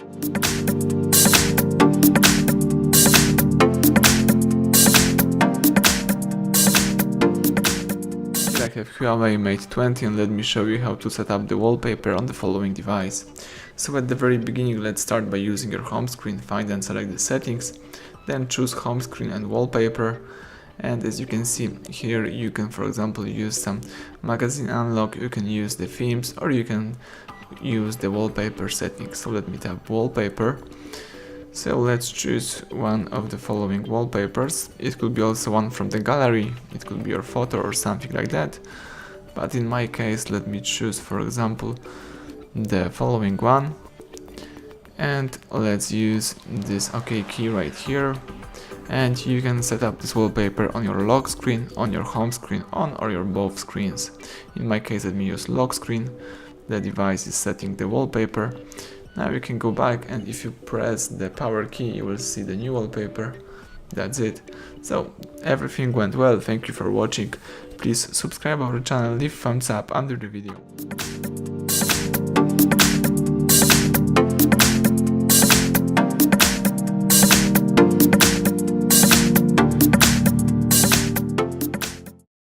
I have HUAWEI Mate 20 and let me show you how to set up the wallpaper on the following device. So at the very beginning, let's start by using your home screen. Find and select the settings, then choose home screen and wallpaper. And as you can see here, you can for example use some magazine unlock, you can use the themes, or you can use the wallpaper settings. So let me tap wallpaper. So let's choose one of the following wallpapers. It could be also one from the gallery, it could be your photo or something like that. But in my case, let me choose for example the following one. And let's use this OK key right here. And you can set up this wallpaper on your lock screen, on your home screen, on or your both screens. In my case, let me use lock screen. The device is setting the wallpaper. Now you can go back, and if you press the power key, you will see the new wallpaper. That's it. So everything went well. Thank you for watching. Please subscribe our channel, leave thumbs up under the video.